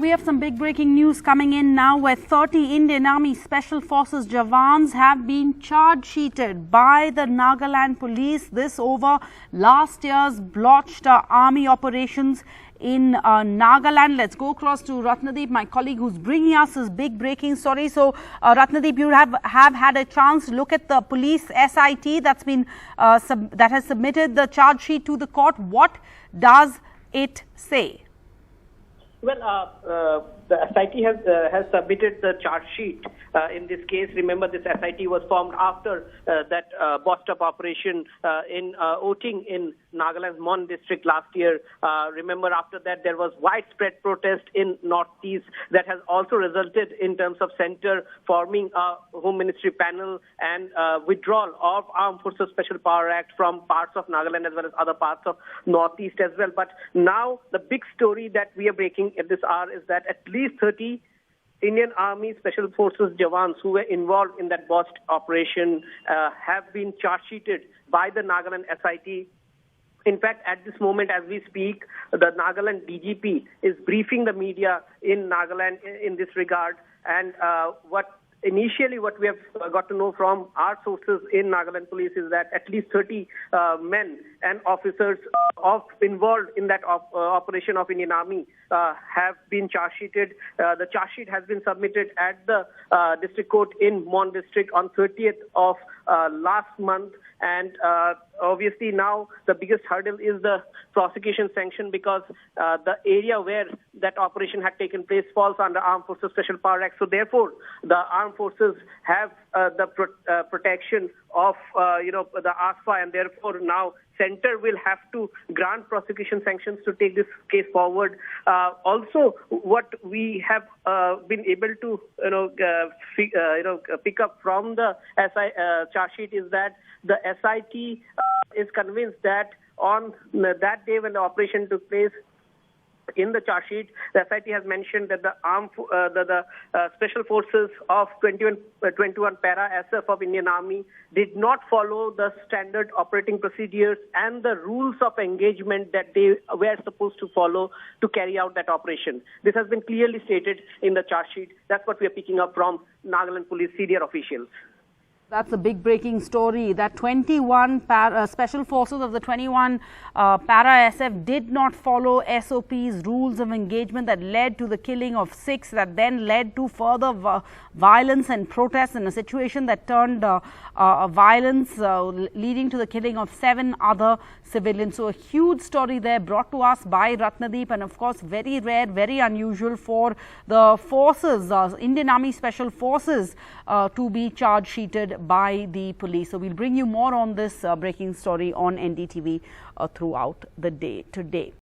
we have some big breaking news coming in now where 30 Indian Army Special Forces jawans have been charge sheeted by the Nagaland Police. This over last year's botched army operations in Nagaland. Let's go across to Ratnadeep, my colleague, who's bringing us this big breaking story. So, Ratnadeep, you have had a chance to look at the police SIT that's been that has submitted the charge sheet to the court. What does it say? Well, the SIT has submitted the charge sheet. In this case, remember, this SIT was formed after that botched up operation in Oting in Nagaland's Mon district last year. Remember, after that, there was widespread protest in Northeast that has also resulted in terms of center forming a Home Ministry panel and withdrawal of Armed Forces Special Power Act from parts of Nagaland as well as other parts of Northeast as well. But now the big story that we are breaking at this hour is that at least 30 Indian Army Special Forces jawans who were involved in that botched operation have been charge sheeted by the Nagaland SIT. In fact, at this moment, as we speak, the Nagaland DGP is briefing the media in Nagaland in this regard. And what we have got to know from our sources in Nagaland Police is that at least 30 men and officers involved in that operation of Indian Army have been charge sheeted. The charge sheet has been submitted at the district court in Mon district on 30th of last month. And obviously now the biggest hurdle is the prosecution sanction, because the area where that operation had taken place falls under Armed Forces Special Power Act. So therefore, the armed forces have the protection of the ASFA, and therefore now center will have to grant prosecution sanctions to take this case forward. Also, what we have been able to pick up from the charge sheet is that the SIT is convinced that on that day when the operation took place, in the charge sheet, the SIT has mentioned that the Special Forces of 21 Para SF of Indian Army did not follow the standard operating procedures and the rules of engagement that they were supposed to follow to carry out that operation. This has been clearly stated in the charge sheet. That's what we are picking up from Nagaland Police senior officials. That's a big breaking story that 21 Special Forces of the 21 Para SF did not follow SOP's rules of engagement that led to the killing of 6, that then led to further violence and protests in a situation that turned violence, leading to the killing of 7 other civilians. So a huge story there brought to us by Ratnadeep, and of course very rare, very unusual for the forces, Indian Army Special Forces, to be charge sheeted by the police. So we'll bring you more on this breaking story on NDTV throughout the day today.